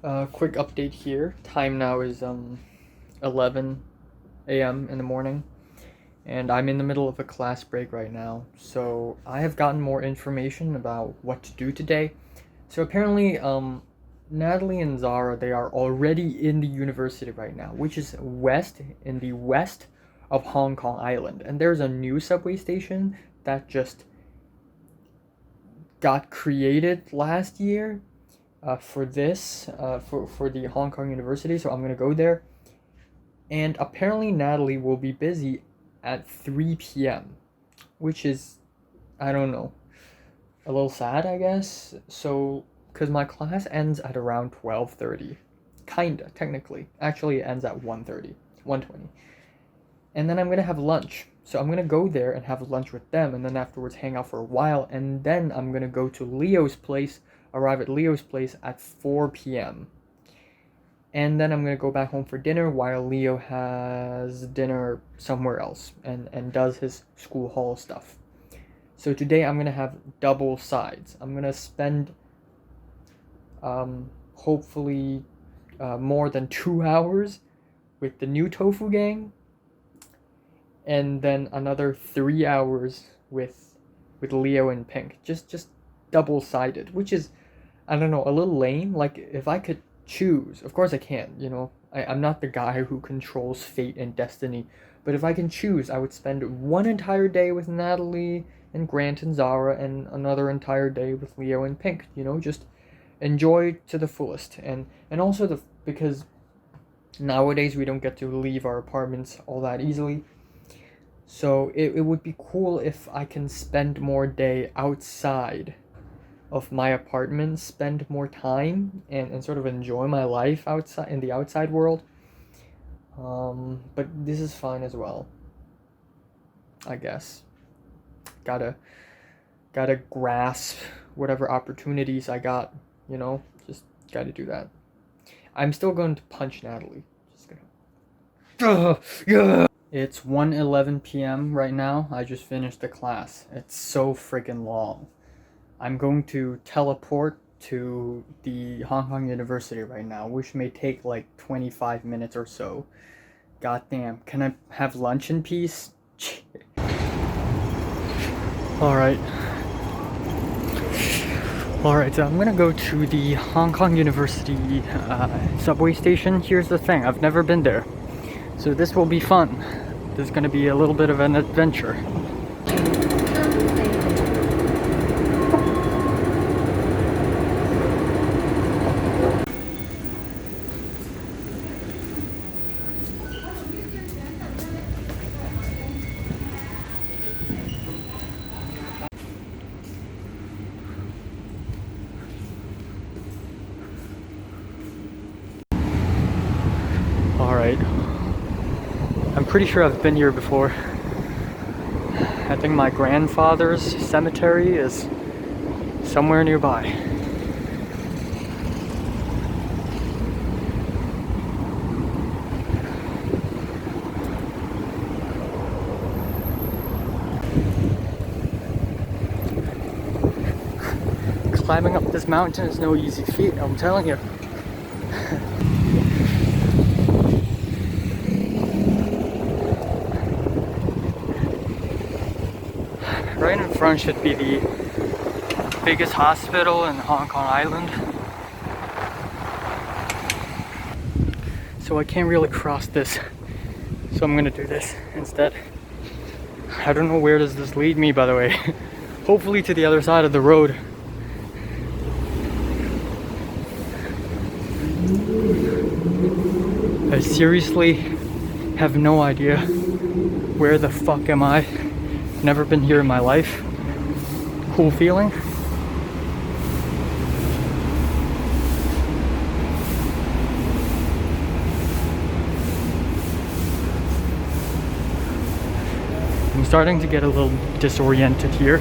Quick update here. Time now is 11 a.m. in the morning, and I'm in the middle of a class break right now. So I have gotten more information about what to do today. So apparently, Natalie and Zara, they are already in the university right now, which is in the west of Hong Kong Island, and there's a new subway station that just got created last year for the Hong Kong University, so I'm gonna go there. And apparently Natalie will be busy at 3 p.m., which is, I don't know, a little sad, I guess. So, because my class ends at around 12:30, kinda technically. Actually, it ends at 1:30, 1:20, and then I'm gonna have lunch. So I'm gonna go there and have lunch with them, and then afterwards hang out for a while, and then I'm gonna go to arrive at Leo's place at 4 p.m. And then I'm gonna go back home for dinner while Leo has dinner somewhere else and does his school hall stuff. So today I'm gonna have double sides. I'm gonna spend hopefully more than 2 hours with the new Tofu gang, and then another 3 hours with Leo and Pink. Just double-sided, which is, I don't know, a little lame. Like, if I could choose, of course I can, I'm not the guy who controls fate and destiny, but if I can choose, I would spend one entire day with Natalie and Grant and Zara, and another entire day with Leo and Pink, just enjoy to the fullest. And also because nowadays we don't get to leave our apartments all that easily. So it would be cool if I can spend more day outside of my apartment, spend more time and sort of enjoy my life outside in the outside world. But this is fine as well, I guess. Gotta grasp whatever opportunities I got, just gotta do that. I'm still going to punch Natalie. Just gonna. Yeah. It's 1:11 p.m. right now. I just finished the class. It's so freaking long. I'm going to teleport to the Hong Kong University right now, which may take like 25 minutes or so. Goddamn, can I have lunch in peace? Alright, so I'm gonna go to the Hong Kong University subway station. Here's the thing, I've never been there, so this will be fun. This is gonna be a little bit of an adventure. Alright, I'm pretty sure I've been here before. I think my grandfather's cemetery is somewhere nearby. Climbing up this mountain is no easy feat, I'm telling you. Right in front should be the biggest hospital in Hong Kong Island. So I can't really cross this, so I'm gonna do this instead. I don't know where does this lead me, by the way. Hopefully to the other side of the road. I seriously have no idea where the fuck am I. Never been here in my life. Cool feeling. I'm starting to get a little disoriented here.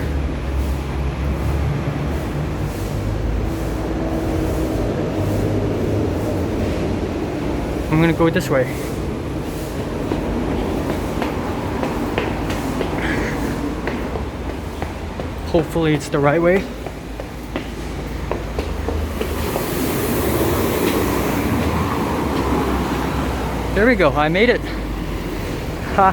I'm gonna go this way. Hopefully it's the right way. There we go, I made it. Ha.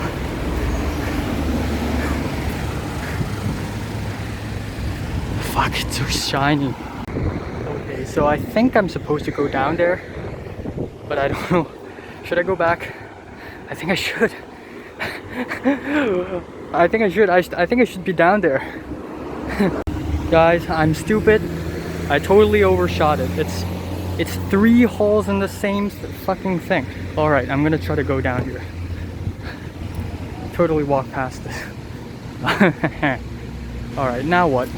Fuck, it's so shiny. Okay, so I think I'm supposed to go down there, but I don't know. Should I go back? I think I should. I think I should. I think I should be down there. Guys, I'm stupid. I totally overshot it. It's 3 holes in the same fucking thing. All right, I'm gonna try to go down here. Totally walk past this. All right, now what?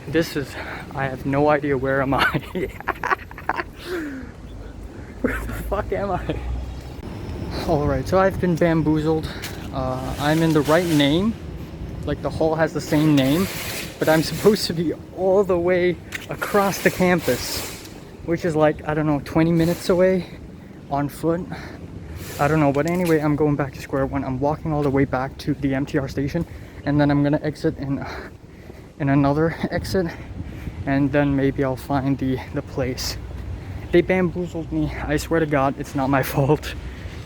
This is, I have no idea where am I. Where the fuck am I? Alright, so I've been bamboozled. I'm in the right name. Like the hall has the same name. But I'm supposed to be all the way across the campus. Which is like, I don't know, 20 minutes away on foot. I don't know, but anyway, I'm going back to square one. I'm walking all the way back to the MTR station. And then I'm gonna exit in another exit. And then maybe I'll find the place. They bamboozled me. I swear to God, it's not my fault.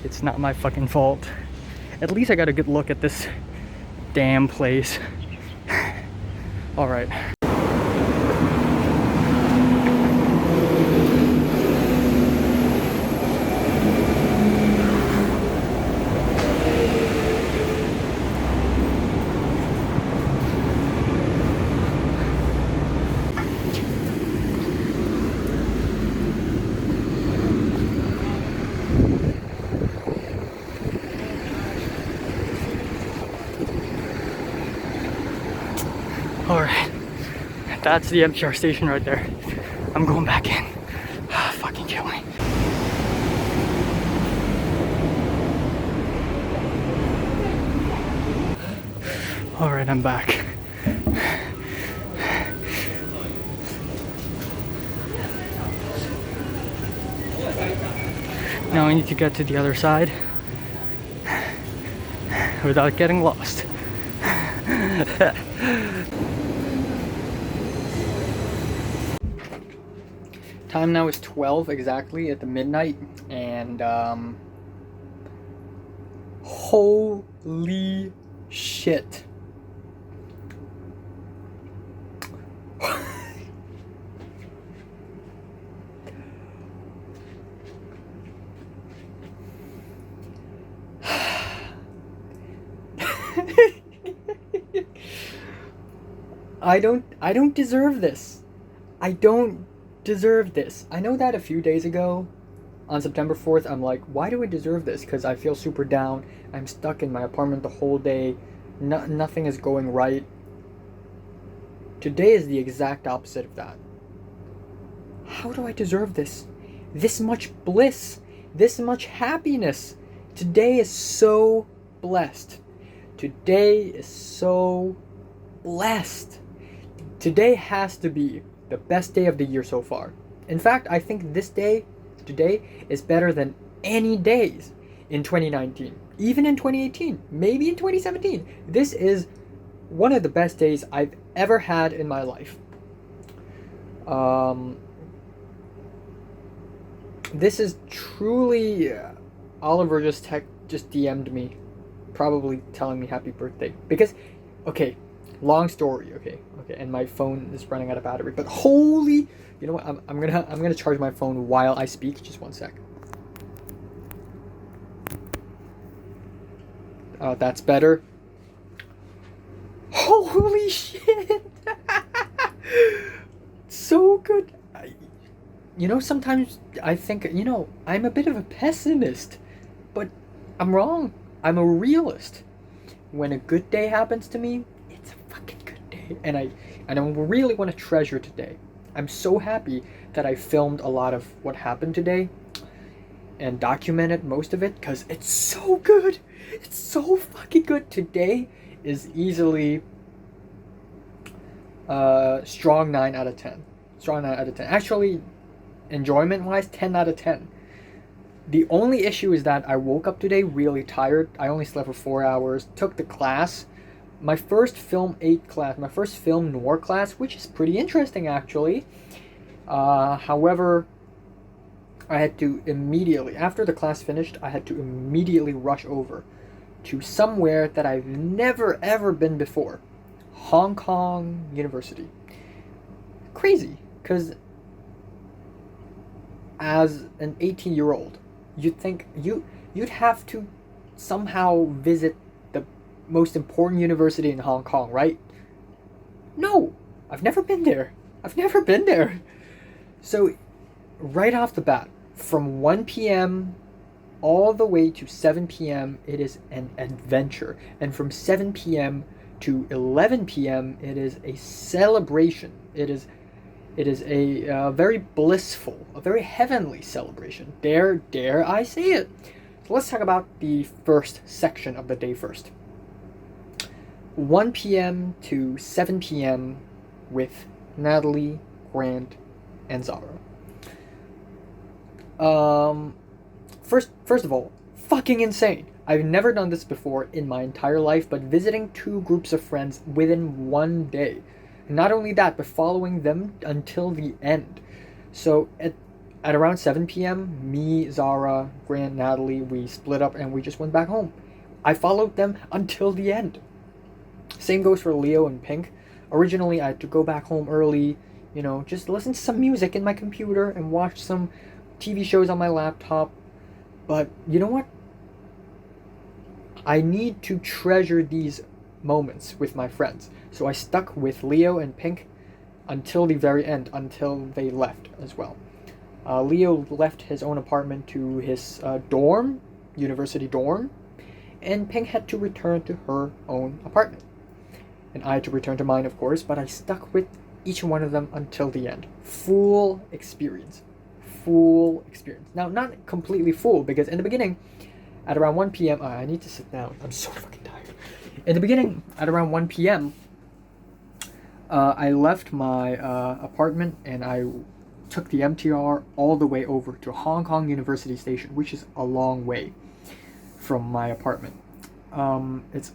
It's not my fucking fault. At least I got a good look at this damn place. All right. Alright, that's the MTR station right there. I'm going back in. Fucking kill me. Alright, I'm back. Now I need to get to the other side without getting lost. Time now is 12 exactly at the midnight, and holy shit. I don't deserve this. I don't deserve this. I know that a few days ago on September 4th, I'm like, why do I deserve this? Because I feel super down. I'm stuck in my apartment the whole day. Nothing is going right. Today is the exact opposite of that. How do I deserve this? This much bliss, this much happiness. Today is so blessed. Today is so blessed. Today has to be the best day of the year so far. In fact, I think this day, today, is better than any days in 2019. Even in 2018, maybe in 2017. This is one of the best days I've ever had in my life. This is truly... Oliver just DM'd me, probably telling me happy birthday. Because, okay, long story, okay, and my phone is running out of battery. But holy, you know what? I'm gonna charge my phone while I speak. Just one sec. That's better. Holy shit! So good. You know, sometimes I think, you know, I'm a bit of a pessimist, but I'm wrong. I'm a realist. When a good day happens to me, it's a fucking good day, and I really want to treasure today. I'm so happy that I filmed a lot of what happened today and documented most of it, because it's so good. It's so fucking good. Today is easily strong 9 out of 10. Strong 9 out of 10. Actually, enjoyment-wise, 10 out of 10. The only issue is that I woke up today really tired. I only slept for 4 hours, took the class. My first film 8 class, my first film noir class, which is pretty interesting actually. However, I had to immediately, after the class finished, I had to immediately rush over to somewhere that I've never ever been before. Hong Kong University. Crazy, because as an 18-year-old, you'd think you'd have to somehow visit the most important university in Hong Kong, right? No, I've never been there. I've never been there. So, right off the bat, from 1 p.m. all the way to 7 p.m., it is an adventure. And from 7 p.m. to 11 p.m., it is a celebration. It is a very blissful, a very heavenly celebration. Dare I say it? So let's talk about the first section of the day first. 1 p.m. to 7 p.m. with Natalie, Grant, and Zara. First of all, fucking insane. I've never done this before in my entire life, but visiting two groups of friends within one day. Not only that, but following them until the end. So at around 7 p.m., me, Zara, Grant, Natalie, we split up and we just went back home. I followed them until the end. Same goes for Leo and Pink. Originally, I had to go back home early, just listen to some music in my computer and watch some TV shows on my laptop. But you know what? I need to treasure these moments with my friends. So I stuck with Leo and Pink until the very end, until they left as well. Leo left his own apartment to his dorm, university dorm, and Pink had to return to her own apartment. And I had to return to mine, of course, but I stuck with each one of them until the end. Full experience. Now, not completely full, because in the beginning, at around 1 p.m., I need to sit down. I'm so fucking tired. In the beginning, at around 1 p.m., I left my apartment and I took the MTR all the way over to Hong Kong University Station, which is a long way from my apartment. It's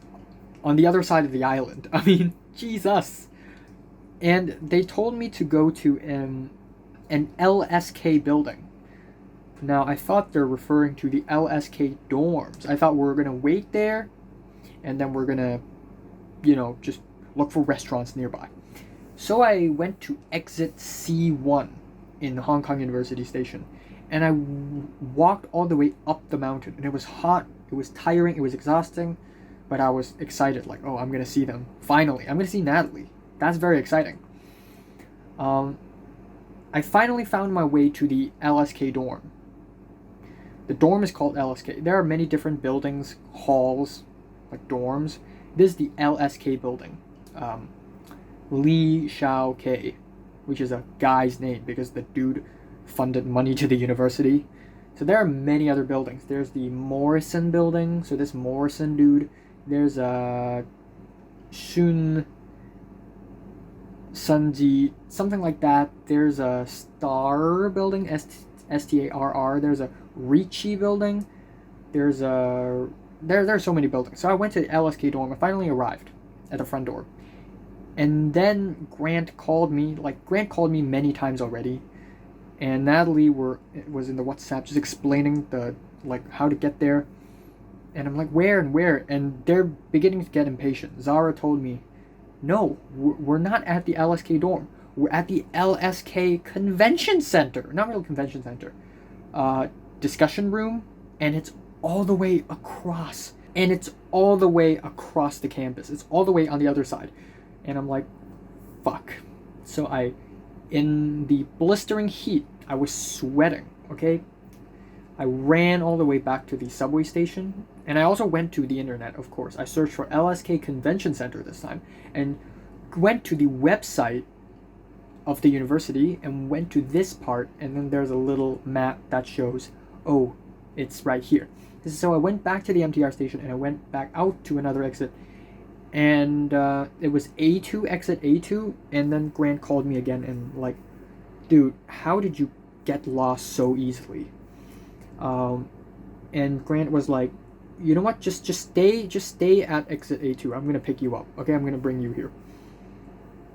on the other side of the island. I mean, Jesus. And they told me to go to an LSK building. Now, I thought they're referring to the LSK dorms. I thought we were going to wait there, and then we're going to, just look for restaurants nearby. So I went to exit C1 in Hong Kong University Station, and I walked all the way up the mountain, and it was hot, it was tiring, it was exhausting, but I was excited, like, oh, I'm going to see them. Finally, I'm going to see Natalie. That's very exciting. I finally found my way to the LSK dorm. The dorm is called LSK. There are many different buildings, halls, like dorms. This is the LSK building. Lee Shao K, which is a guy's name because the dude funded money to the university. So there are many other buildings. There's the Morrison building. So this Morrison dude. There's a Shun Sunji, something like that. There's a Star building, STARR. There's a Ricci building. There's there are so many buildings. So I went to the LSK dorm. I finally arrived at the front door. And then Grant called me. Grant called me many times already. And Natalie was in the WhatsApp just explaining how to get there. And I'm like, where? And they're beginning to get impatient. Zara told me, no, we're not at the LSK dorm. We're at the LSK convention center. Not really convention center. Discussion room. And it's all the way across. And it's all the way across the campus. It's all the way on the other side. And I'm like, fuck. So in the blistering heat, I was sweating, okay? I ran all the way back to the subway station. And I also went to the internet, of course. I searched for LSK Convention Center this time. And went to the website of the university and went to this part. And then there's a little map that shows, oh, it's right here. So I went back to the MTR station and I went back out to another exit. And it was A2, exit A2. And then Grant called me again and dude, how did you get lost so easily? And Grant was like, you know what, just stay at exit A2. I'm gonna pick you up, okay? I'm gonna bring you here.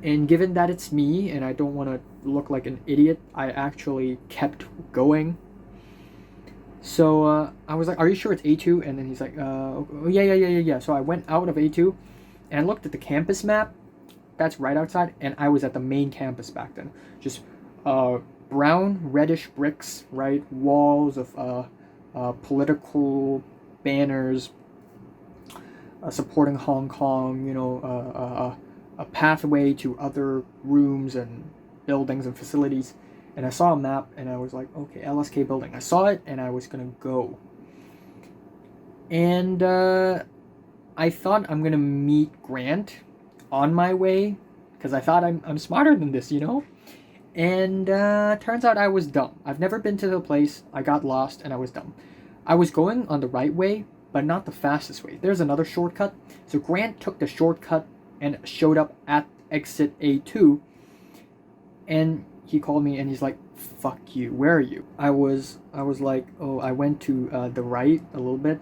And given that it's me and I don't want to look like an idiot, I actually kept going. So I was like, "Are you sure it's A2?" And then he's like, oh, yeah. So I went out of A2 and I looked at the campus map. That's right outside, and I was at the main campus back then. Just brown, reddish bricks, right? Walls of political banners supporting Hong Kong, a pathway to other rooms and buildings and facilities. And I saw a map and I was like, okay, LSK building. I saw it and I was gonna go. And I thought I'm gonna meet Grant on my way because I thought I'm smarter than this, And turns out I was dumb. I've never been to the place. I got lost and I was dumb. I was going on the right way, but not the fastest way. There's another shortcut. So Grant took the shortcut and showed up at exit A2. And he called me and he's like, "Fuck you, where are you?" I was like, "Oh, I went to the right a little bit."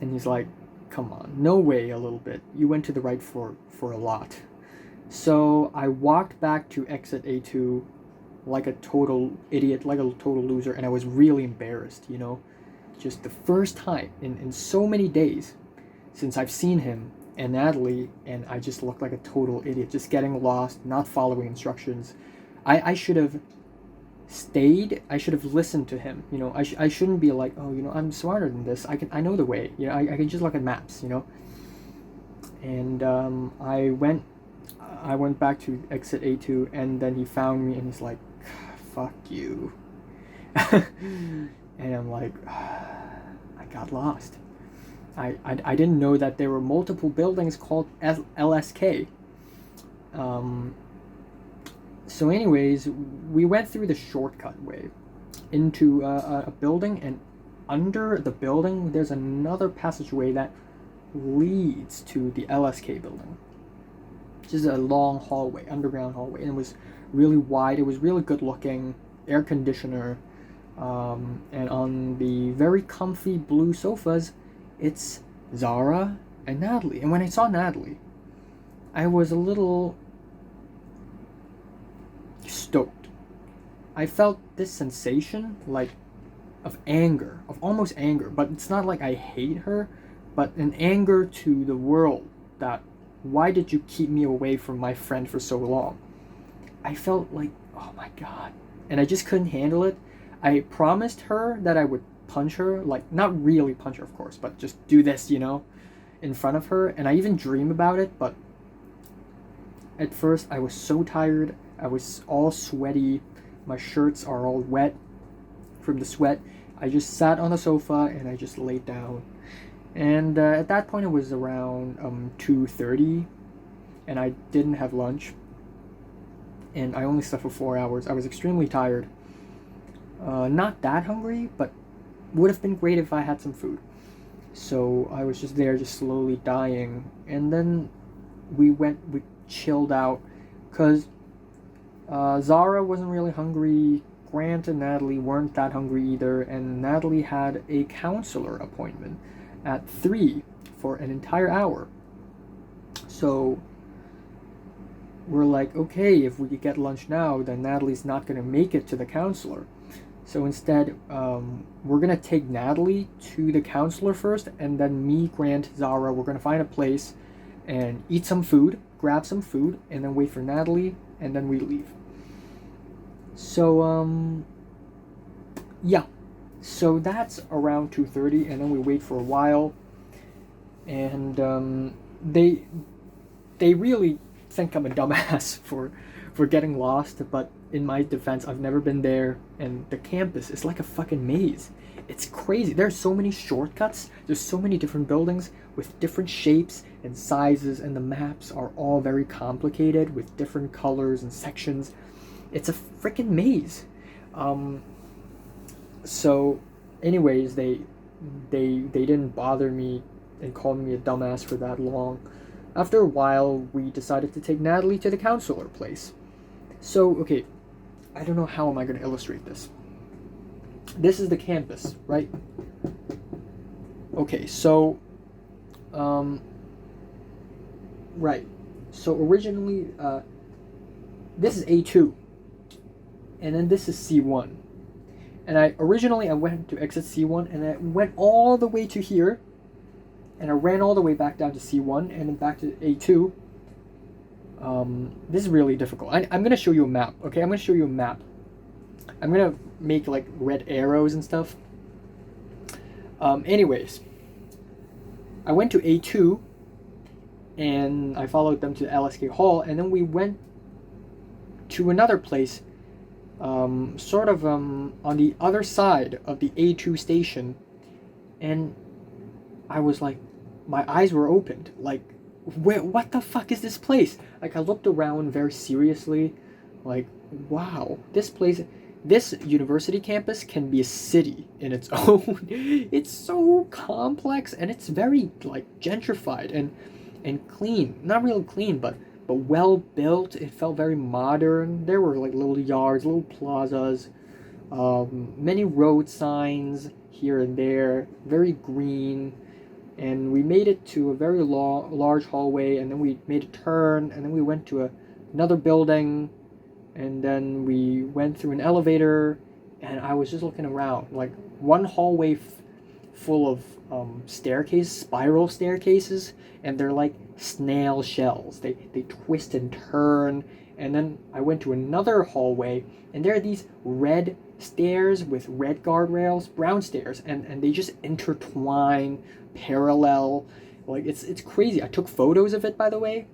And he's like, "Come on, no way a little bit. You went to the right for a lot." So I walked back to exit A2 like a total idiot, like a total loser, and I was really embarrassed, Just the first time in so many days since I've seen him and Natalie, and I just looked like a total idiot, just getting lost, not following instructions. I should have stayed. I should have listened to him. I shouldn't be like, "Oh, I'm smarter than this. I know the way. I can just look at maps. And I went back to exit A2, and then he found me, and he's like, "Fuck you." And I'm like, I got lost. I didn't know that there were multiple buildings called LSK. So anyways, we went through the shortcut way into a building, and under the building there's another passageway that leads to the LSK building. Just a long hallway, underground hallway, and it was really wide. It was really good looking, air conditioner, and on the very comfy blue sofas, it's Zara and Natalie. And when I saw Natalie, I was a little stoked. I felt this sensation of anger, of almost anger, but it's not like I hate her, but an anger to the world that, why did you keep me away from my friend for so long? I felt like, oh my god. And I just couldn't handle it. I promised her that I would punch her, not really punch her, of course, but just do this, in front of her. And I even dream about it, but at first I was so tired. I was all sweaty. My shirts are all wet from the sweat. I just sat on the sofa and I just laid down. And at that point it was around 2:30, and I didn't have lunch. And I only slept for 4 hours. I was extremely tired. Not that hungry, but would have been great if I had some food. So I was just there, just slowly dying. And then we chilled out, because Zara wasn't really hungry. Grant and Natalie weren't that hungry either. And Natalie had a counselor appointment at 3 for an entire hour. So we're like, okay, if we could get lunch now, then Natalie's not going to make it to the counselor. So instead, we're going to take Natalie to the counselor first, and then me, Grant, Zara, we're going to find a place and eat some food, grab some food, and then wait for Natalie, and then we leave. So, yeah. So that's around 2:30, and then we wait for a while, and they really think I'm a dumbass for getting lost, but in my defense, I've never been there, and the campus is like a fucking maze. It's crazy. There's so many shortcuts. There's so many different buildings with different shapes and sizes, and the maps are all very complicated with different colors and sections. It's a freaking maze. So anyways, they didn't bother me and call me a dumbass for that long. After a while, we decided to take Natalie to the counselor place. So, okay, I don't know how am I going to illustrate this. This is the campus, right? Okay, so, right. So originally, this is A2, and then this is C1. And originally I went to exit C1, and I went all the way to here, and I ran all the way back down to C1, and then back to A2. This is really difficult. I'm gonna show you a map, okay? I'm gonna show you a map. I'm gonna make like red arrows and stuff. Anyways, I went to A2, and I followed them to LSK Hall, and then we went to another place, on the other side of the A2 station, and I was like, my eyes were opened, like, what the fuck is this place? Like, I looked around very seriously, like, wow, this university campus can be a city in its own. It's so complex, and it's very, like, gentrified and clean. Not really clean, but well built. It felt very modern. There were like little yards, little plazas, many road signs here and there, very green. And we made it to a very large hallway, and then we made a turn, and then we went to another building, and then we went through an elevator, and I was just looking around, like one hallway full of spiral staircases, and they're like snail shells. They twist and turn. And then I went to another hallway, and there are these red stairs with red guardrails, brown stairs, and they just intertwine parallel. Like, it's crazy. I took photos of it, by the way,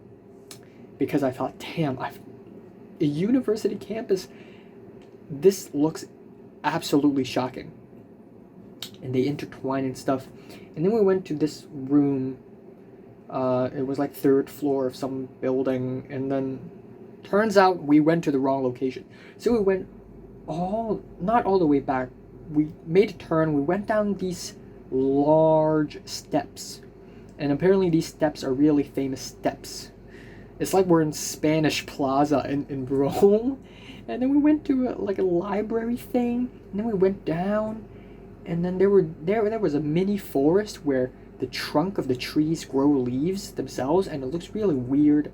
because I thought, damn, a university campus, this looks absolutely shocking. And they intertwine and stuff. And then we went to this room. It was like third floor of some building, and then turns out we went to the wrong location. So we went not all the way back. We made a turn. We went down these large steps, and apparently these steps are really famous steps. It's like we're in Spanish Plaza in Rome. And then we went to a library thing, and then we went down, and then there was a mini forest where the trunk of the trees grow leaves themselves, and it looks really weird.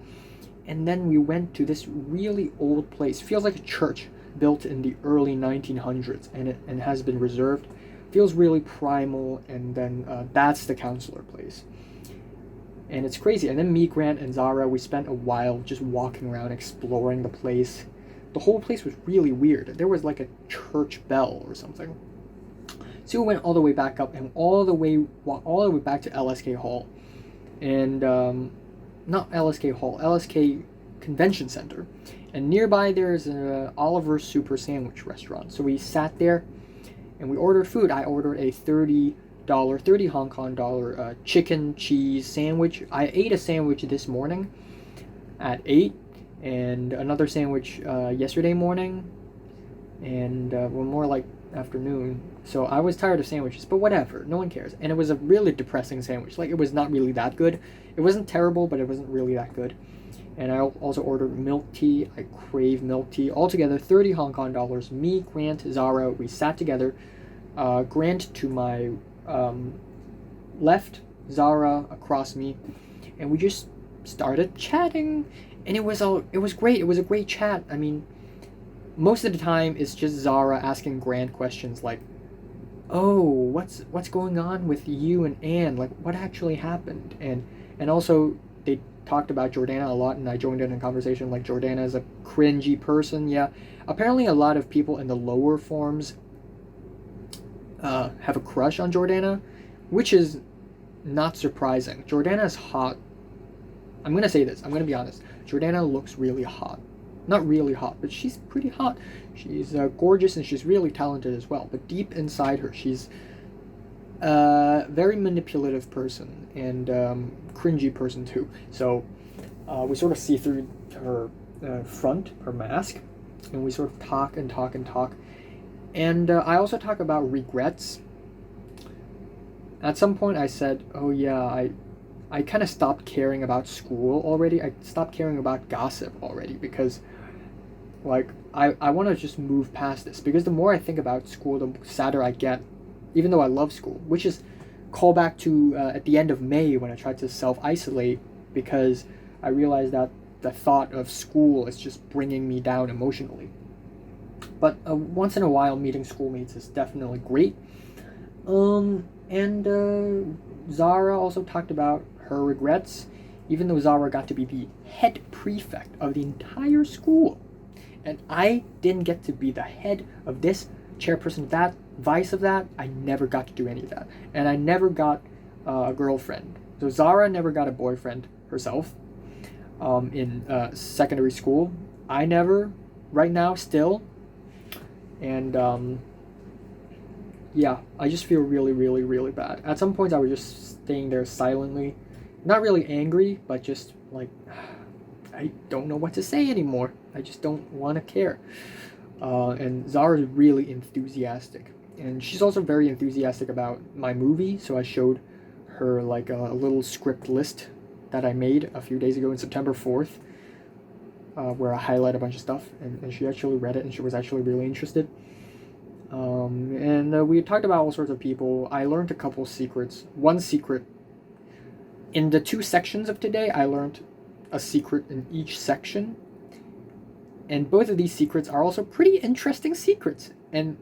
And then we went to this really old place. Feels like a church built in the early 1900s, and has been reserved. Feels really primal. And then that's the counselor place. And it's crazy. And then me, Grant, and Zara, we spent a while just walking around, exploring the place. The whole place was really weird. There was like a church bell or something. So we went all the way back up, and all the way back to LSK Hall. And not LSK Hall, LSK Convention Center. And nearby there's an Oliver's Super Sandwich restaurant. So we sat there and we ordered food. I ordered a $30 Hong Kong dollar chicken cheese sandwich. I ate a sandwich this morning at 8, and another sandwich yesterday morning, and more like afternoon. So I was tired of sandwiches, but whatever, no one cares. And it was a really depressing sandwich. Like, it was not really that good. It wasn't terrible, but it wasn't really that good. And I also ordered milk tea. I crave milk tea. Altogether, 30 Hong Kong dollars. Me, Grant, Zara, we sat together. Grant to my left, Zara across me, and we just started chatting. And it was great. It was a great chat. I mean, most of the time it's just Zara asking Grant questions like, "Oh, what's going on with you and Anne? Like, what actually happened?" And also they talked about Jordana a lot, and I joined in a conversation like Jordana is a cringy person. Yeah, apparently a lot of people in the lower forms have a crush on Jordana, which is not surprising. Jordana is hot. I'm gonna say this. I'm gonna be honest. Jordana looks really hot. Not really hot, but she's pretty hot. She's gorgeous, and she's really talented as well. But deep inside her, she's a very manipulative person, and cringy person too. So we sort of see through her front, her mask, and we sort of talk and talk and talk. And I also talk about regrets. At some point I said, oh yeah, I kind of stopped caring about school already. I stopped caring about gossip already, because like I want to just move past this, because the more I think about school, the sadder I get, even though I love school, which is call back to at the end of May when I tried to self-isolate, because I realized that the thought of school is just bringing me down emotionally. But once in a while, meeting schoolmates is definitely great. And Zara also talked about her regrets, even though Zara got to be the head prefect of the entire school. And I didn't get to be the head of this, chairperson of that, vice of that. I never got to do any of that. And I never got a girlfriend. So Zara never got a boyfriend herself in secondary school. I never, right now, still. And yeah, I just feel really, really, really bad. At some points, I was just staying there silently. Not really angry, but just like, I don't know what to say anymore. I just don't want to care. And Zara's really enthusiastic. And she's also very enthusiastic about my movie, so I showed her like a little script list that I made a few days ago on September 4th, where I highlight a bunch of stuff, and she actually read it, and she was actually really interested. And we talked about all sorts of people. I learned a couple secrets. One secret, in the 2 sections of today, I learned a secret in each section. And both of these secrets are also pretty interesting secrets, and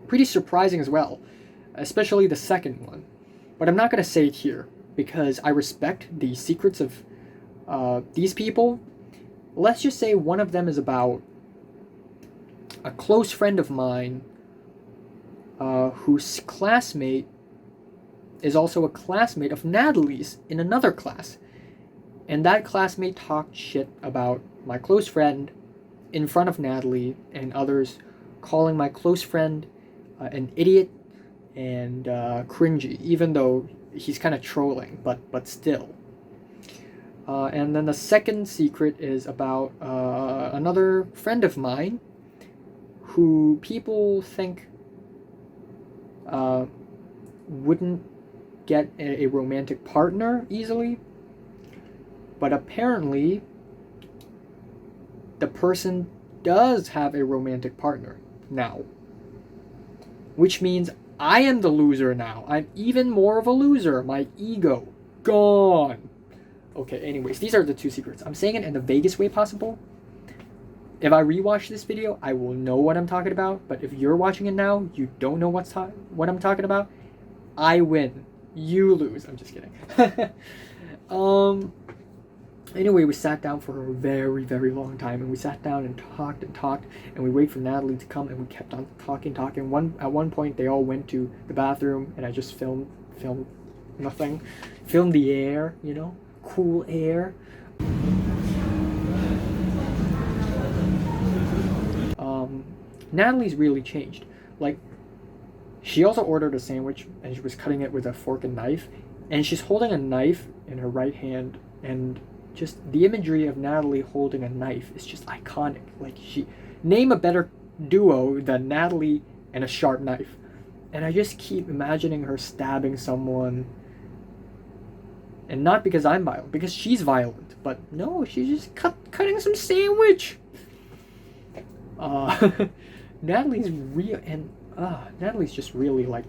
pretty surprising as well, especially the second one. But I'm not going to say it here, because I respect the secrets of these people. Let's just say one of them is about a close friend of mine whose classmate is also a classmate of Natalie's in another class. And that classmate talked shit about my close friend in front of Natalie and others, calling my close friend an idiot and cringy, even though he's kind of trolling, but still. And then the second secret is about another friend of mine who people think wouldn't get a romantic partner easily, but apparently the person does have a romantic partner now, which means I am the loser now. I'm even more of a loser. My ego gone. Okay, anyways, these are the 2 secrets. I'm saying it in the vaguest way possible. If I rewatch this video, I will know what I'm talking about. But if you're watching it now, you don't know what I'm talking about, I win. You lose. I'm just kidding. Anyway, we sat down for a very, very long time, and we sat down and talked, and we waited for Natalie to come, and we kept on talking. At one point, they all went to the bathroom, and I just filmed nothing. Filmed the air, you know, cool air. Natalie's really changed. Like, she also ordered a sandwich, and she was cutting it with a fork and knife, and she's holding a knife in her right hand, and just the imagery of Natalie holding a knife is just iconic. Like, name a better duo than Natalie and a sharp knife. And I just keep imagining her stabbing someone. And not because I'm violent, because she's violent. But no, she's just cutting some sandwich. Natalie's real, and Natalie's just really, like,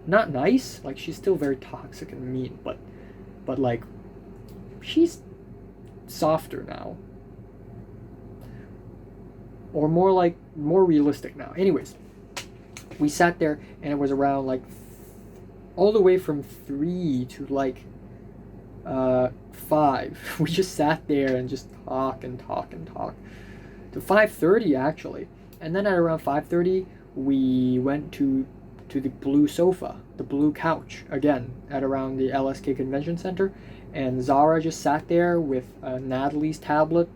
not nice. Like, she's still very toxic and mean, but like, she's softer now, or more realistic now. Anyways, we sat there, and it was around like all the way from 3 to like 5. We just sat there and just talk to 5:30 actually, and then at around 5:30 we went to the blue sofa, the blue couch again at around the LSK Convention Center. And Zara just sat there with Natalie's tablet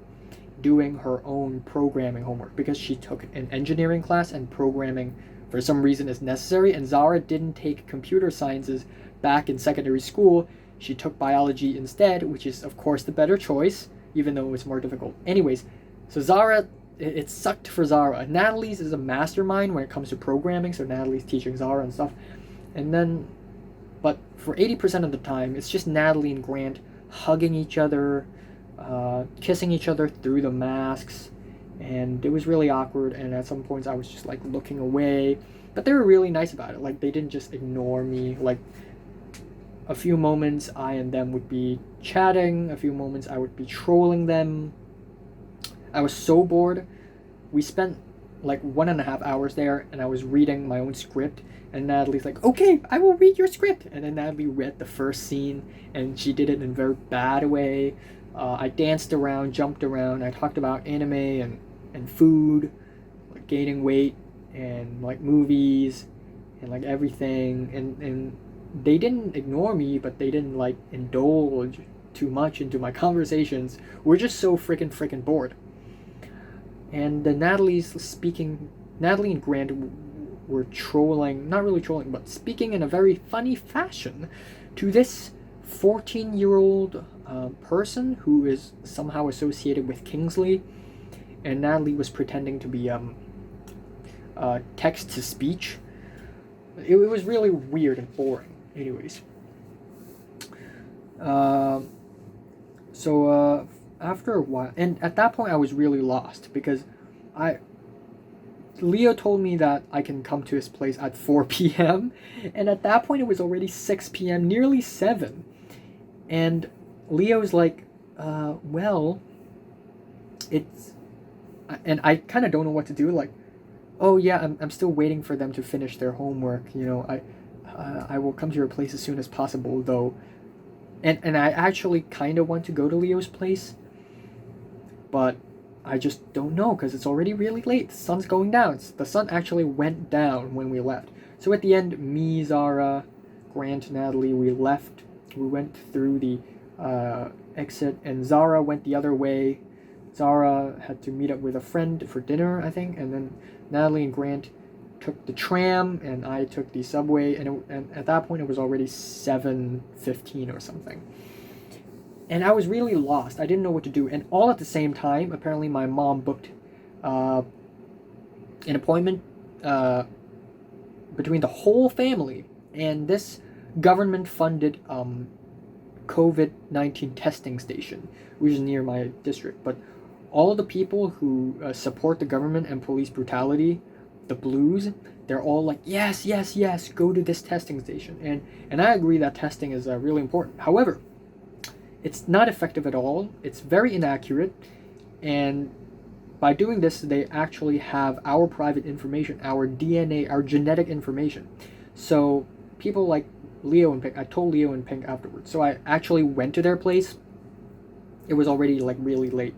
doing her own programming homework, because she took an engineering class and programming for some reason is necessary, and Zara didn't take computer sciences back in secondary school. She took biology instead, which is of course the better choice, even though it was more difficult. Anyways, so Zara, it sucked for Zara. Natalie's is a mastermind when it comes to programming, so Natalie's teaching Zara and stuff. And then, but for 80% of the time, it's just Natalie and Grant hugging each other, kissing each other through the masks, and it was really awkward, and at some points I was just like looking away, but they were really nice about it. Like, they didn't just ignore me. Like, a few moments I and them would be chatting, a few moments I would be trolling them. I was so bored. We spent like 1.5 hours there, and I was reading my own script, and Natalie's like, okay, I will read your script. And then Natalie read the first scene, and she did it in a very bad way. I danced around, jumped around, I talked about anime and food, like gaining weight, and like movies, and like everything, and they didn't ignore me, but they didn't like indulge too much into my conversations. We're just so freaking bored. And Natalie and Grant were trolling, not really trolling, but speaking in a very funny fashion to this 14-year-old person who is somehow associated with Kingsley. And Natalie was pretending to be text to speech. It was really weird and boring. Anyways. So after a while, and at that point I was really lost, because Leo told me that I can come to his place at 4 p.m. and at that point it was already 6 p.m., nearly 7. And Leo's like, well, it's... And I kind of don't know what to do, like, oh yeah, I'm still waiting for them to finish their homework, you know, I will come to your place as soon as possible, though. And I actually kind of want to go to Leo's place, but I just don't know, because it's already really late. The sun's going down. The sun actually went down when we left. So at the end, me, Zara, Grant, Natalie, we left. We went through the exit, and Zara went the other way. Zara had to meet up with a friend for dinner, I think, and then Natalie and Grant took the tram, and I took the subway, and at that point it was already 7:15 or something. And I was really lost. I didn't know what to do. And all at the same time, apparently my mom booked an appointment between the whole family and this government-funded COVID-19 testing station, which is near my district. But all of the people who support the government and police brutality, the blues, they're all like, yes, go to this testing station. And I agree that testing is really important. However, it's not effective at all. It's very inaccurate. And by doing this, they actually have our private information, our DNA, our genetic information. So people like Leo and Pink, I told Leo and Pink afterwards. So I actually went to their place. It was already like really late.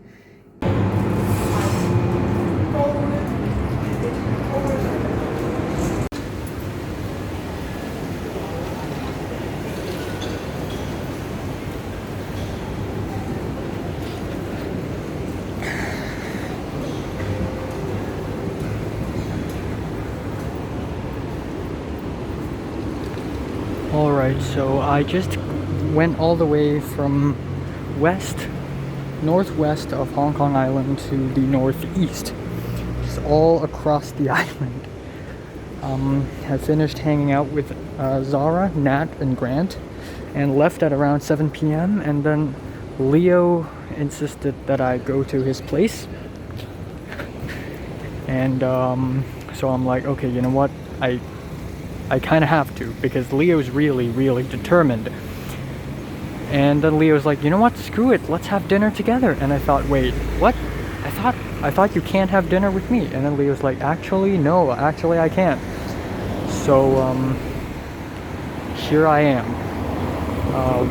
Alright, so I just went all the way from northwest of Hong Kong Island to the northeast. Just all across the island. I finished hanging out with Zara, Nat, and Grant, and left at around 7 p.m. And then Leo insisted that I go to his place. And so I'm like, okay, you know what? I kind of have to, because Leo's really determined. And then Leo's like, you know what, screw it, let's have dinner together. And I thought, wait, what? I thought you can't have dinner with me. And then Leo's like, actually, no, actually I can't. So, here I am.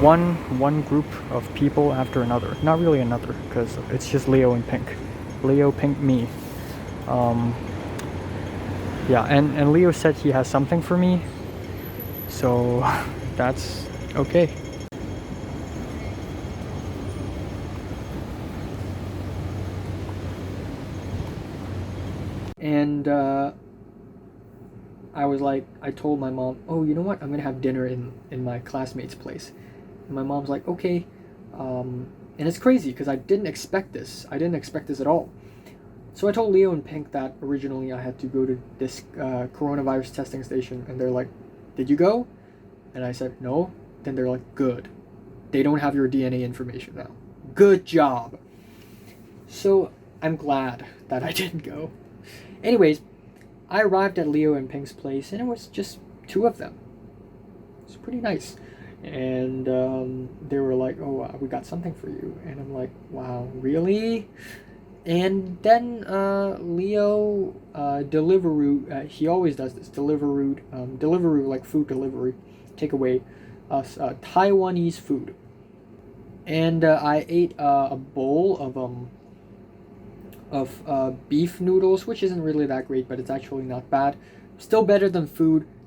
One group of people after another. Not really another, because it's just Leo and Pink. Leo, Pink, me. Yeah, and Leo said he has something for me, so that's okay. And I told my mom, oh, you know what, I'm gonna have dinner in my classmate's place. And my mom's like, okay. And it's crazy, because I didn't expect this. I didn't expect this at all. So I told Leo and Pink that originally I had to go to this coronavirus testing station, and they're like, did you go? And I said, no. Then they're like, good. They don't have your DNA information now. Good job. So I'm glad that I didn't go. Anyways, I arrived at Leo and Pink's place, and it was just two of them. It's pretty nice. And they were like, "Oh, we got something for you," and I'm like, "Wow, really?" And then Leo Deliveroo, he always does this, Deliveroo, like food delivery, takeaway, Taiwanese food. And I ate a bowl of beef noodles, which isn't really that great, but it's actually not bad. Still better than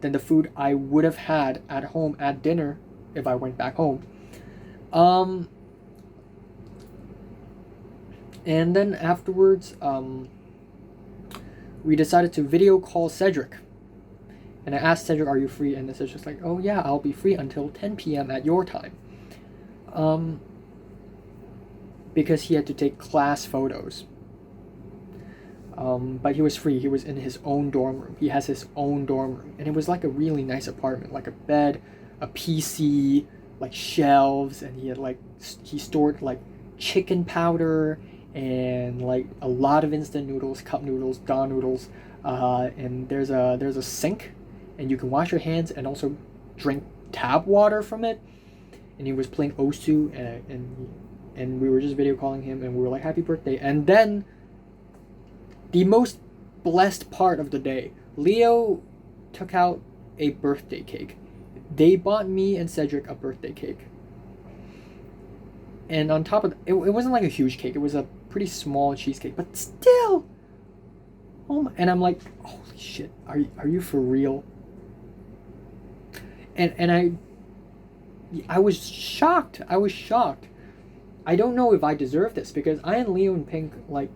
the food I would have had at home at dinner if I went back home. And then afterwards, we decided to video call Cedric. And I asked Cedric, "Are you free?" And Cedric's just like, "Oh yeah, I'll be free until 10 p.m. at your time." Because he had to take class photos. But he was free. He was in his own dorm room. He has his own dorm room. And it was like a really nice apartment, like a bed, a PC, like shelves, and he stored like chicken powder and like a lot of instant noodles, cup noodles, dawn noodles, and there's a sink, and you can wash your hands and also drink tap water from it. And he was playing Osu, and we were just video calling him, and we were like, "Happy birthday!" And then the most blessed part of the day, Leo took out a birthday cake. They bought me and Cedric a birthday cake. And on top of it wasn't like a huge cake. It was a pretty small cheesecake, but still. Oh my, and I'm like, "Holy shit, are you for real?" And I was shocked. I don't know if I deserve this, because I and Leo and Pink, like,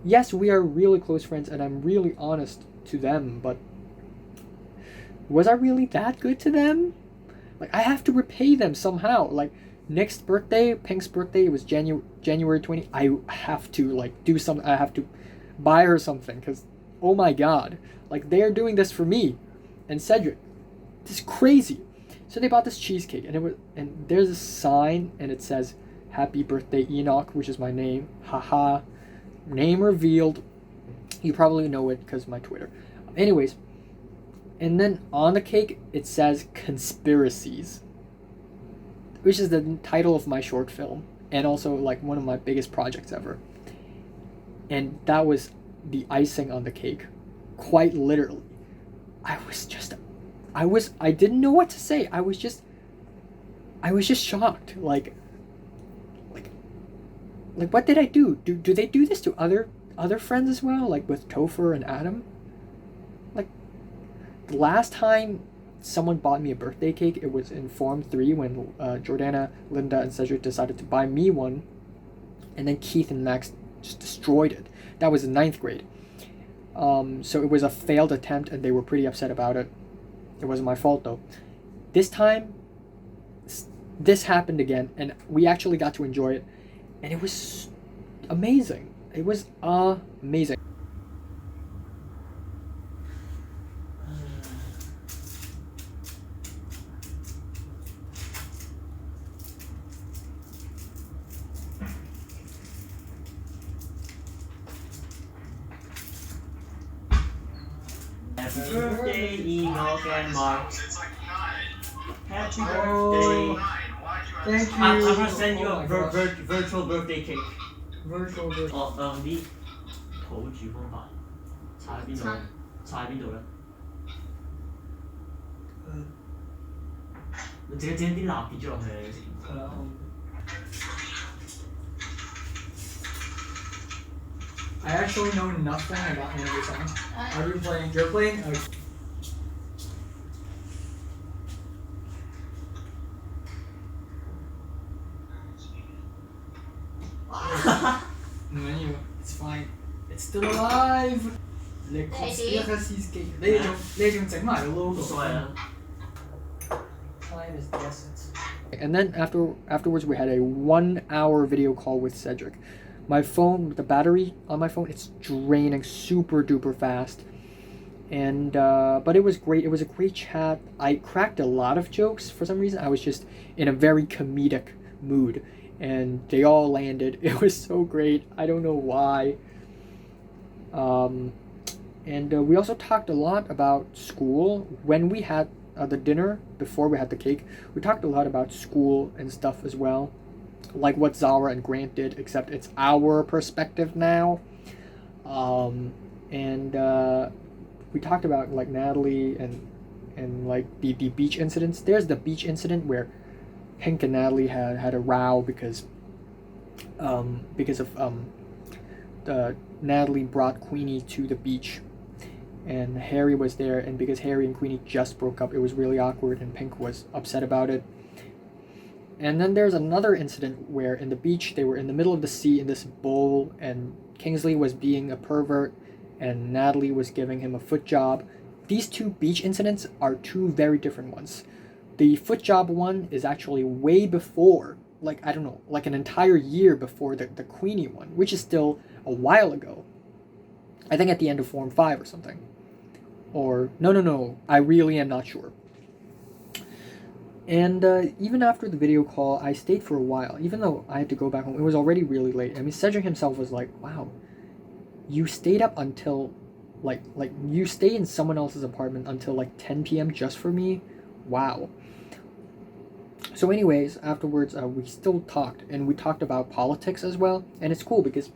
yes, we are really close friends, and I'm really honest to them, but was I really that good to them? Like, I have to repay them somehow. Like, next birthday, Pink's birthday, it was January 20. I have to, like, do something. I have to buy her something, because, oh my god. Like, they're doing this for me. And Cedric. This is crazy. So they bought this cheesecake, and there's a sign, and it says, "Happy birthday, Enoch," which is my name. Haha. Name revealed. You probably know it because of my Twitter. Anyways, and then on the cake it says "Conspiracies," which is the title of my short film, and also like one of my biggest projects ever. And that was the icing on the cake, quite literally. I didn't know what to say. I was just shocked. Like what did I do? Do they do this to other friends as well? Like with Topher and Adam? Like, the last time someone bought me a birthday cake, it was in Form 3 when Jordana, Linda, and Cedric decided to buy me one. And then Keith and Max just destroyed it. That was in 9th grade. So it was a failed attempt, and they were pretty upset about it. It wasn't my fault, though. This time, this happened again, and we actually got to enjoy it. And it was amazing. It was amazing. Happy birthday, Enoch and Mark. Happy birthday. Thank you. I'm gonna send you a virtual birthday cake. Virtual birthday. 啲土煮方法，搽喺邊度咧？搽喺邊度咧？你整啲蠟跌咗落去，食唔到。I actually know nothing about any of the songs. Are you playing? You're playing? Okay. No, it's fine. It's still alive. Le conspiracies cake. 你仲整埋個 logo. Time is the essence. And then afterwards we had a 1-hour video call with Cedric. My phone, the battery on my phone, it's draining super duper fast. And but it was great. It was a great chat. I cracked a lot of jokes for some reason. I was just in a very comedic mood, and they all landed. It was so great. I don't know why. And we also talked a lot about school when we had the dinner before we had the cake, we talked a lot about school and stuff as well, like what Zara and Grant did, except it's our perspective now. And we talked about like Natalie and like the beach incidents. There's the beach incident where Pink and Natalie had a row because of Natalie brought Queenie to the beach, and Harry was there, and because Harry and Queenie just broke up, it was really awkward, and Pink was upset about it. And then there's another incident where in the beach they were in the middle of the sea in this bowl, and Kingsley was being a pervert, and Natalie was giving him a foot job. These two beach incidents are two very different ones. The foot job one is actually way before, like, I don't know, like an entire year before the Queenie one, which is still a while ago. I think at the end of Form 5 or something. Or, no, I really am not sure. And even after the video call, I stayed for a while, even though I had to go back home. It was already really late. I mean, Cedric himself was like, wow, you stayed up until, like you stay in someone else's apartment until like 10 p.m. just for me? Wow. So anyways, afterwards, we still talked, and we talked about politics as well. And it's cool because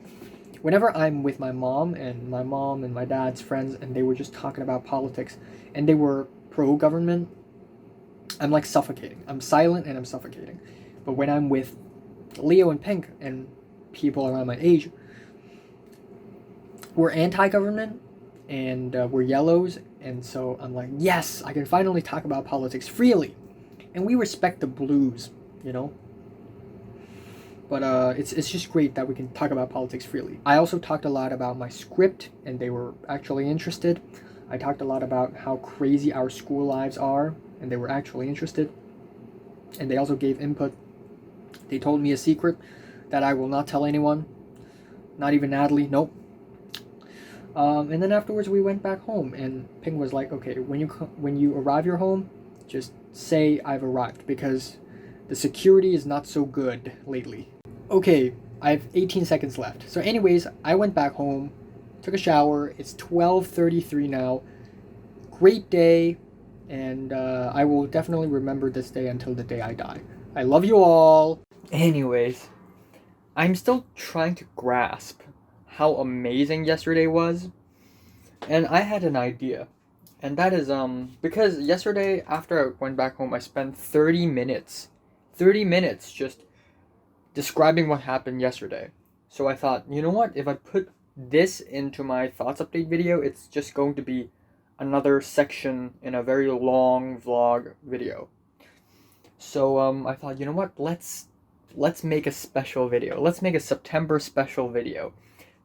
whenever I'm with my mom and my dad's friends, and they were just talking about politics, and they were pro-government, I'm like suffocating. I'm silent and I'm suffocating. But when I'm with Leo and Pink and people around my age, we're anti-government and we're yellows, and so I'm like, yes, I can finally talk about politics freely. And we respect the blues, you know? But it's just great that we can talk about politics freely. I also talked a lot about my script, and they were actually interested. I talked a lot about how crazy our school lives are, and they were actually interested. And they also gave input. They told me a secret that I will not tell anyone. Not even Natalie, nope. And then afterwards we went back home, and Ping was like, okay, when you arrive your home, just say I've arrived, because the security is not so good lately. Okay, I have 18 seconds left. So anyways, I went back home, took a shower. It's 12:33 now. Great day, and I will definitely remember this day until the day I die. I love you all. Anyways, I'm still trying to grasp how amazing yesterday was, and I had an idea. And that is because yesterday after I went back home, I spent 30 minutes just describing what happened yesterday. So I thought, you know what, if I put this into my thoughts update video, it's just going to be another section in a very long vlog video. So I thought, you know what, let's make a special video. Let's make a September special video.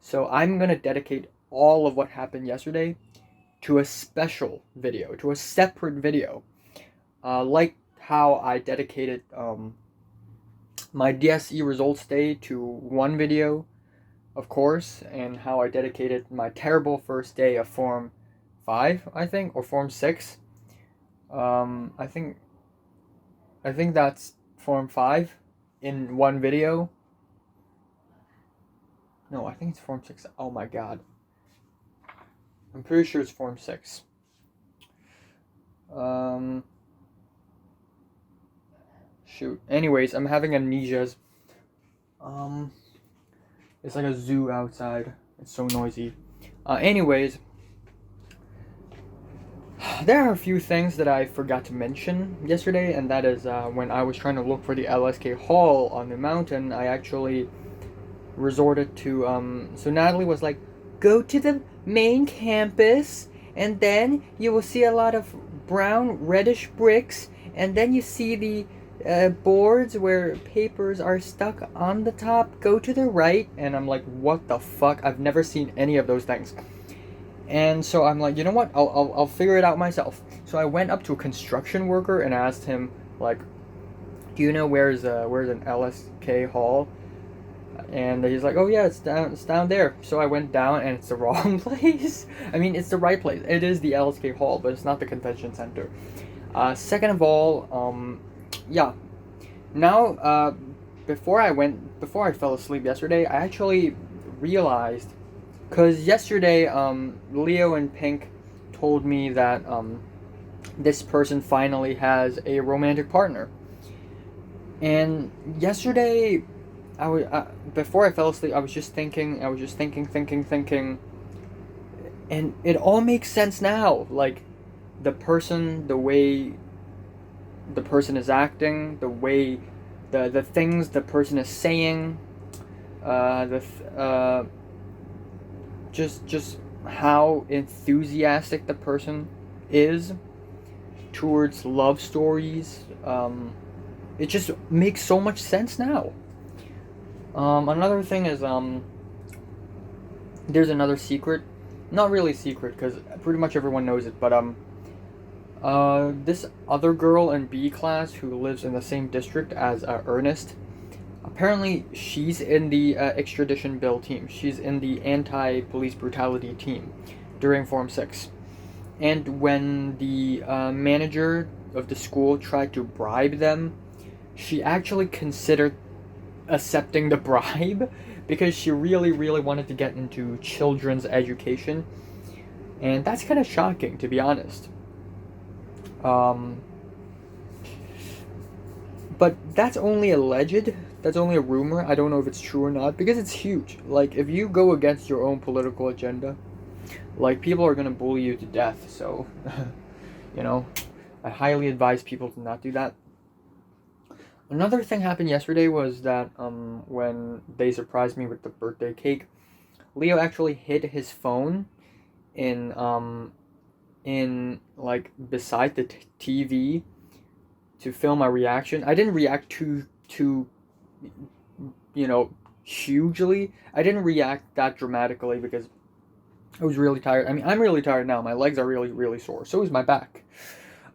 So I'm gonna dedicate all of what happened yesterday to a special video, to a separate video, like how I dedicated my DSE results day to one video, of course, and how I dedicated my terrible first day of Form 5, I think, or Form 6. I think that's Form 5 in one video. No, I think it's Form 6. Oh my god. I'm pretty sure it's Form 6. Shoot. Anyways, I'm having amnesias. It's like a zoo outside. It's so noisy. Anyways, there are a few things that I forgot to mention yesterday, and that is when I was trying to look for the LSK Hall on the mountain, I actually resorted to, so Natalie was like, go to the main campus, and then you will see a lot of brown reddish bricks, and then you see the boards where papers are stuck on the top. Go to the right. And I'm like, what the fuck? I've never seen any of those things. And so I'm like, you know what, I'll figure it out myself. So I went up to a construction worker and asked him, like, do you know where's an LSK Hall? And he's like, oh yeah, it's down there. So I went down, and it's the wrong place. I mean, it's the right place. It is the LSK Hall, but it's not the convention center. Second of all, yeah. Now, before I fell asleep yesterday, I actually realized, because yesterday, Leo and Pink told me that this person finally has a romantic partner. And yesterday, before I fell asleep, I was just thinking, thinking, and it all makes sense now. Like, the way the person is acting, the way, the things the person is saying, the just how enthusiastic the person is towards love stories. It just makes so much sense now. Another thing is, there's another secret. Not really secret, because pretty much everyone knows it, but, this other girl in B class who lives in the same district as Ernest, apparently she's in the extradition bill team. She's in the anti-police brutality team during Form 6. And when the manager of the school tried to bribe them, she actually considered accepting the bribe because she really, really wanted to get into children's education. And that's kind of shocking, to be honest. But that's only alleged. That's only a rumor. I don't know if it's true or not because it's huge. Like, if you go against your own political agenda, like, people are gonna bully you to death. So, you know, I highly advise people to not do that. Another thing happened yesterday was that when they surprised me with the birthday cake, Leo actually hid his phone in like beside the TV to film my reaction. I didn't react too hugely. I didn't react that dramatically because I was really tired. I mean, I'm really tired now. My legs are really, really sore. So is my back.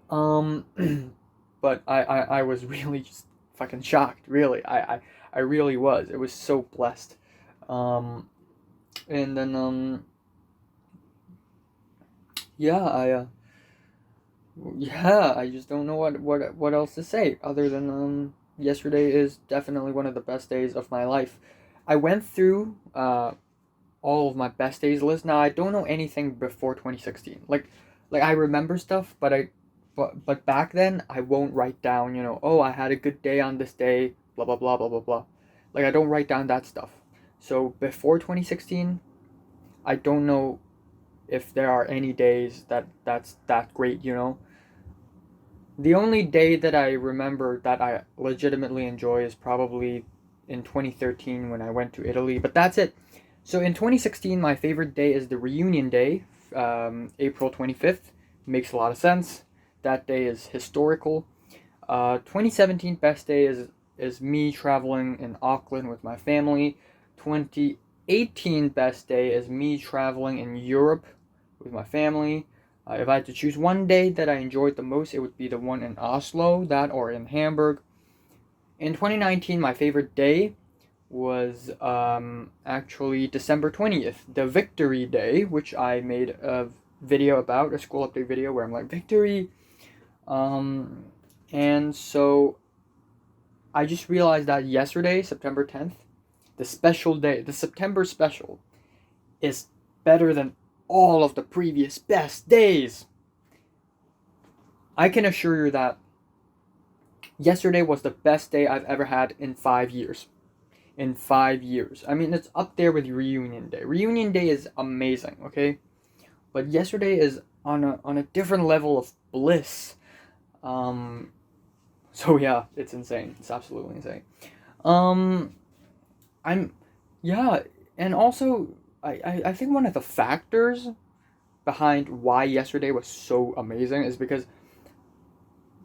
But I was really just fucking shocked. Really, I really was. It was so blessed. And then yeah, I just don't know what else to say other than yesterday is definitely one of the best days of my life. I went through all of my best days list. Now I don't know anything before 2016. Like I remember stuff, but back then I won't write down, oh, I had a good day on this day, blah blah blah blah blah blah. Like, I don't write down that stuff. So before 2016, I don't know if there are any days that's that great, The only day that I remember that I legitimately enjoy is probably in 2013 when I went to Italy, but that's it. So in 2016, my favorite day is the reunion day, April 25th. Makes a lot of sense. That day is historical. 2017 best day is me traveling in Auckland with my family. 2018 best day is me traveling in Europe with my family. If I had to choose one day that I enjoyed the most, it would be the one in Oslo, that or in Hamburg. In 2019, my favorite day was actually December 20th, the Victory Day, which I made a video about, a school update video where I'm like, victory. And so I just realized that yesterday, September 10th, the special day, the September special, is better than all of the previous best days. I can assure you that yesterday was the best day I've ever had in 5 years. In 5 years. I mean, it's up there with Reunion Day. Reunion Day is amazing, okay? But yesterday is on a different level of bliss. So yeah, it's insane. It's absolutely insane. And also I think one of the factors behind why yesterday was so amazing is because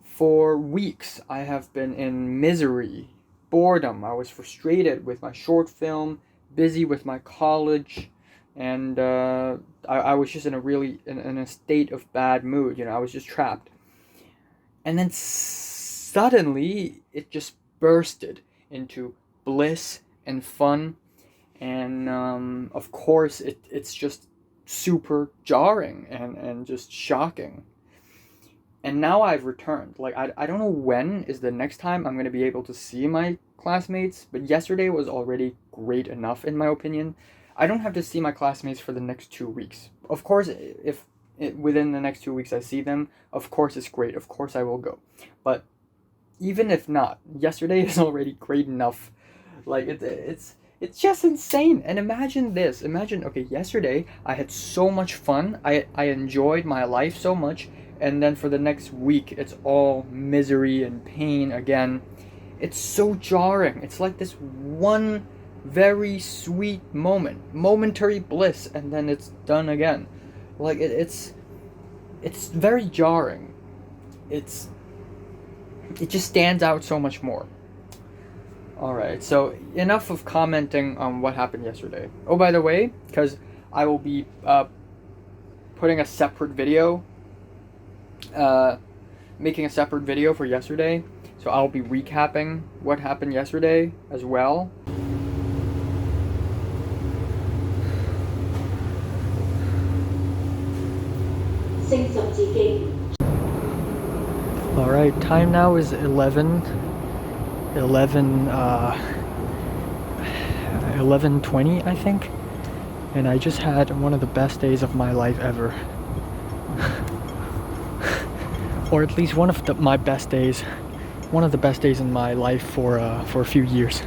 for weeks I have been in misery, boredom. I was frustrated with my short film, busy with my college, and I was just in a state of bad mood. I was just trapped. And then suddenly it just bursted into bliss and fun, and of course it's just super jarring and just shocking. And now I've returned. Like, I don't know when is the next time I'm going to be able to see my classmates, but yesterday was already great enough in my opinion. I don't have to see my classmates for the next 2 weeks. Of course, within the next 2 weeks I see them, of course it's great. Of course I will go. But even if not, yesterday is already great enough. Like it's just insane. And imagine this. Imagine, okay, yesterday I had so much fun. I enjoyed my life so much, and then for the next week it's all misery and pain again. It's so jarring. It's like this one very sweet moment, momentary bliss, and then it's done again. Like it's very jarring. It just stands out so much more. Alright, so enough of commenting on what happened yesterday. Oh, by the way, because I will be putting a separate video, making a separate video for yesterday, so I'll be recapping what happened yesterday as well. Alright, time now is 11:20, I think, and I just had one of the best days of my life ever. Or at least one of my best days, one of the best days in my life for a few years.